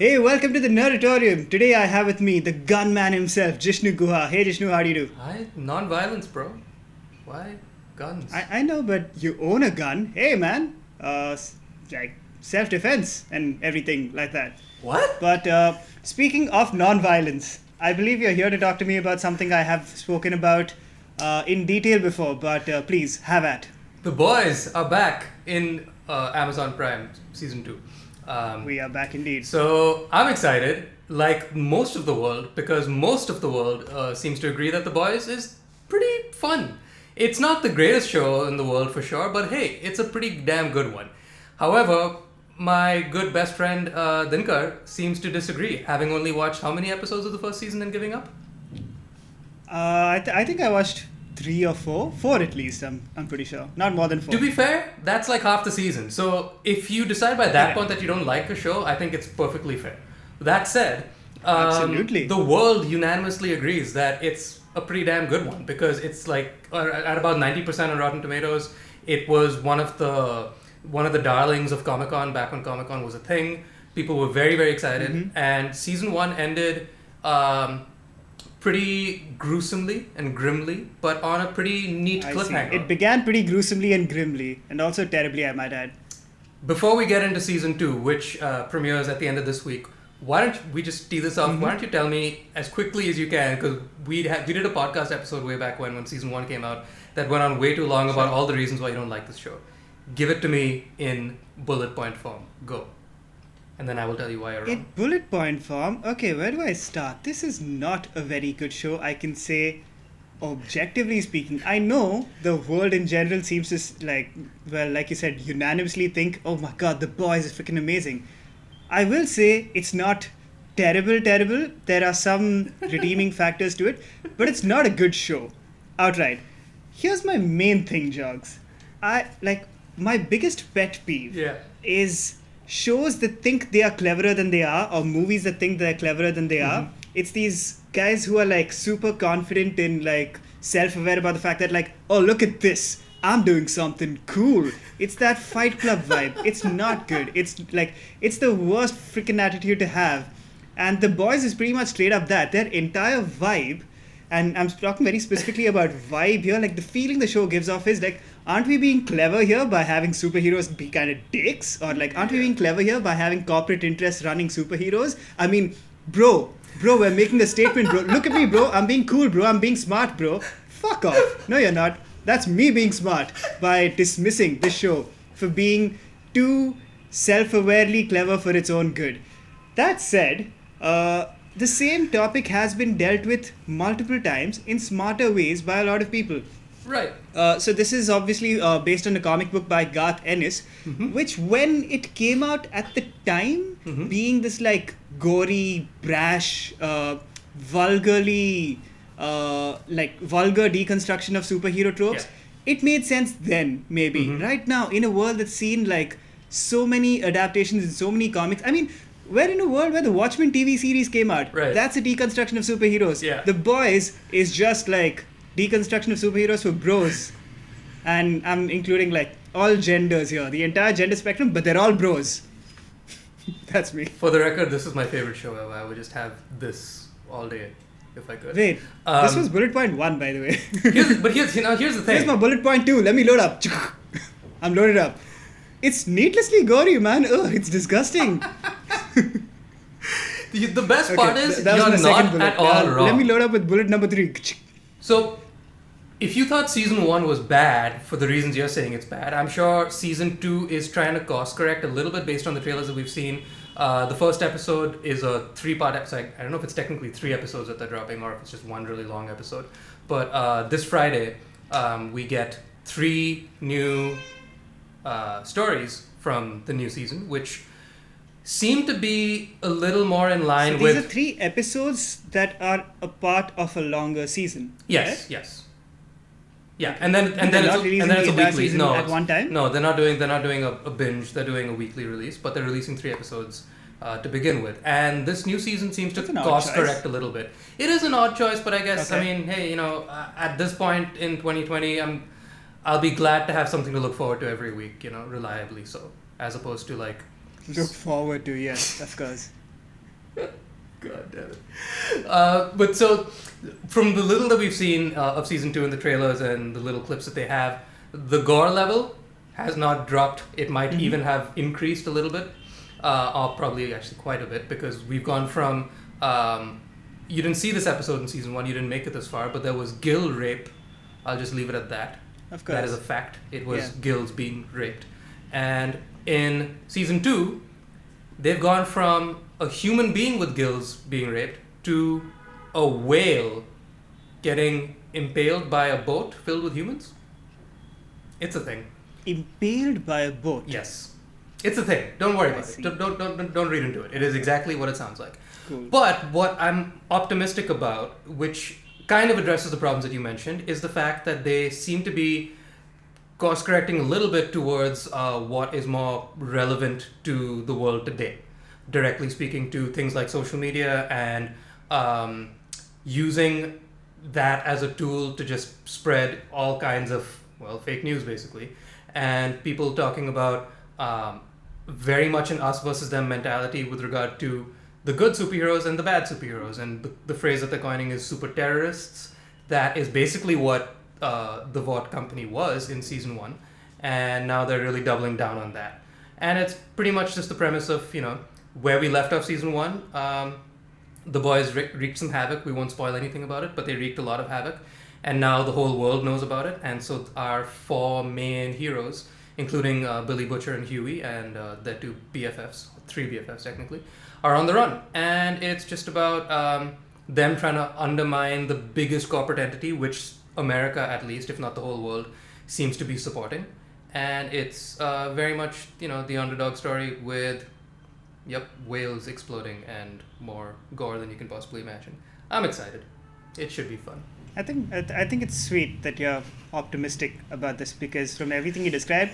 Hey, welcome to the Nerditorium. Today I have with me the gunman himself, Jishnu Guha. Hey Jishnu, how do you do? Hi, non-violence, bro. Why guns? I know, but you own a gun. Hey man, like self-defense and everything like that. What? But speaking of non-violence, I believe you're here to talk to me about something I have spoken about in detail before, but please, have at. The boys are back in Amazon Prime Season 2. We are back indeed. So I'm excited, like most of the world, because most of the world seems to agree that The Boys is pretty fun. It's not the greatest show in the world for sure, but hey, it's a pretty damn good one. However, my good best friend Dinkar seems to disagree, having only watched how many episodes of the first season and giving up? I think I watched 3 or 4. 4 at least, I'm pretty sure. Not more than 4. To be fair, that's like half the season. So if you decide by that point that you don't like a show, I think it's perfectly fair. That said, Absolutely. the world unanimously agrees that it's a pretty damn good one because it's like at about 90% on Rotten Tomatoes. It was one of the darlings of Comic-Con back when Comic-Con was a thing. People were very, very excited. Mm-hmm. And season 1 ended pretty gruesomely and grimly, but on a pretty neat I see. cliffhanger. It began pretty gruesomely and grimly, and also terribly, I might add. Before we get into season 2, which premieres at the end of this week, why don't we just tee this off? Mm-hmm. Why don't you tell me as quickly as you can, because we did a podcast episode way back when season 1 came out that went on way too long about all the reasons why you don't like this show. Give it to me in bullet point form. Go. And then I will tell you why you're wrong. In bullet point form, okay, where do I start? This is not a very good show, I can say, objectively speaking. I know the world in general seems to, like you said, unanimously think, oh my god, The Boys is freaking amazing. I will say it's not terrible. There are some redeeming factors to it, but it's not a good show. Outright. Here's my main thing, Jogs. My biggest pet peeve is shows that think they are cleverer than they are, or movies that think they're cleverer than they are. It's these guys who are like super confident and like self-aware about the fact that like, oh, look at this, I'm doing something cool. It's that Fight Club vibe. It's not good. It's the worst freaking attitude to have. And The Boys is pretty much straight up that. Their entire vibe, and I'm talking very specifically about vibe here, like the feeling the show gives off is like, aren't we being clever here by having superheroes be kind of dicks? Or like, aren't we being clever here by having corporate interests running superheroes? I mean, bro, we're making a statement, bro. Look at me, bro. I'm being cool, bro. I'm being smart, bro. Fuck off. No, you're not. That's me being smart by dismissing this show for being too self-awarely clever for its own good. That said, the same topic has been dealt with multiple times in smarter ways by a lot of people. Right. So this is obviously based on a comic book by Garth Ennis, which when it came out at the time, being this like gory, brash, vulgar deconstruction of superhero tropes, it made sense then, maybe. Right now, in a world that's seen like so many adaptations in so many comics, I mean, we're in a world where the Watchmen TV series came out. Right. That's a deconstruction of superheroes. Yeah. The Boys is just like deconstruction of superheroes for bros. And I'm including like all genders here, the entire gender spectrum, but they're all bros. That's me. For the record, this is my favorite show ever. I would just have this all day if I could. Wait, this was bullet point 1, by the way. Here's the thing. Here's my bullet point 2. Let me load up. I'm loaded up. It's needlessly gory, man. Ugh, it's disgusting. The best part is that was my you're second not bullet. at all wrong. Let me load up with bullet number 3. So, if you thought season 1 was bad for the reasons you're saying it's bad, I'm sure season 2 is trying to course correct a little bit based on the trailers that we've seen. The first episode is a 3-part episode. I don't know if it's technically 3 episodes that they're dropping or if it's just one really long episode. But this Friday, we get 3 new stories from the new season, which seem to be a little more in line with... These are 3 episodes that are a part of a longer season. Yes, right? yes. Yeah, and then They're it's not a releasing the entire weekly. season No, at one time? No, they're not doing a binge. They're doing a weekly release, but they're releasing 3 episodes to begin with. And this new season seems to That's an odd course choice. correct a little bit. It is an odd choice, but I guess Okay. I mean, hey, at this point in 2020, I'll be glad to have something to look forward to every week, reliably so, as opposed to like Look forward to, yes, of course. God damn it. But so, from the little that we've seen of season 2 in the trailers and the little clips that they have, the gore level has not dropped. It might even have increased a little bit, or probably actually quite a bit, because we've gone from. You didn't see this episode in season 1, you didn't make it this far, but there was Gil rape. I'll just leave it at that. Of course. That is a fact. It was Gil's being raped. And in season 2, they've gone from a human being with gills being raped to a whale getting impaled by a boat filled with humans. It's a thing. Impaled by a boat? Yes. It's a thing. Don't worry about see. it. Don't read into it. It is exactly what it sounds like. Cool. But what I'm optimistic about, which kind of addresses the problems that you mentioned, is the fact that they seem to be course correcting a little bit towards what is more relevant to the world today. Directly speaking to things like social media and using that as a tool to just spread all kinds of, well, fake news basically. And people talking about very much an us versus them mentality with regard to the good superheroes and the bad superheroes. And the phrase that they're coining is super terrorists. That is basically what the Vought company was in season 1. And now they're really doubling down on that. And it's pretty much just the premise of, where we left off season 1. The boys wreaked some havoc. We won't spoil anything about it, but they wreaked a lot of havoc. And now the whole world knows about it. And so our 4 main heroes, including Billy Butcher and Huey and their 2 BFFs, 3 BFFs technically, are on the run. And it's just about them trying to undermine the biggest corporate entity, which America, at least, if not the whole world, seems to be supporting. And it's very much, the underdog story with, whales exploding and more gore than you can possibly imagine. I'm excited. It should be fun. I think it's sweet that you're optimistic about this, because from everything you described,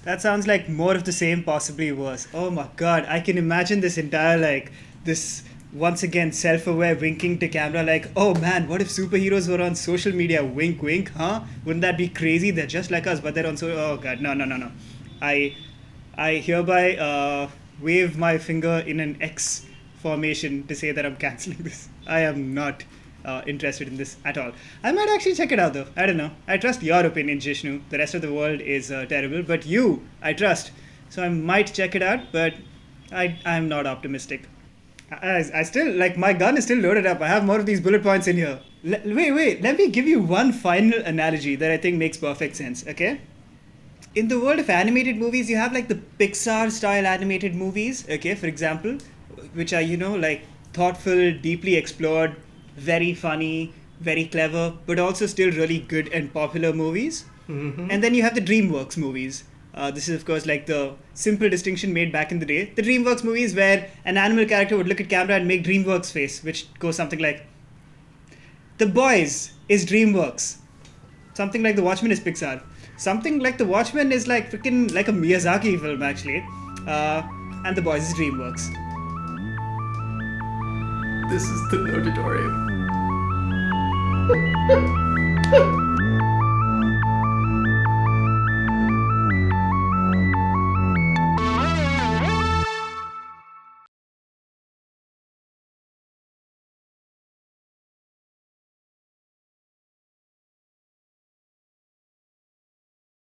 that sounds like more of the same, possibly worse. Oh my god, I can imagine this entire, this once again self-aware winking to camera, like, oh man, what if superheroes were on social media? Wink wink, huh? Wouldn't that be crazy? They're just like us, but they're on oh god, no. I hereby wave my finger in an X formation to say that I'm cancelling this. I am not interested in this at all. I might actually check it out though. I don't know. I trust your opinion, Jishnu. The rest of the world is terrible, but you, I trust. So I might check it out, but I'm not optimistic. I still, my gun is still loaded up. I have more of these bullet points in here. Wait. Let me give you one final analogy that I think makes perfect sense, okay? In the world of animated movies, you have the Pixar-style animated movies, okay, for example, which are, thoughtful, deeply explored, very funny, very clever, but also still really good and popular movies. Mm-hmm. And then you have the DreamWorks movies. This is, of course, the simple distinction made back in the day. The DreamWorks movies where an animal character would look at camera and make DreamWorks face, which goes something like, The Boys is DreamWorks. Something like The Watchmen is Pixar. Something like The Watchmen is freaking a Miyazaki film, actually. And The Boys is DreamWorks. This is the Nerditorium.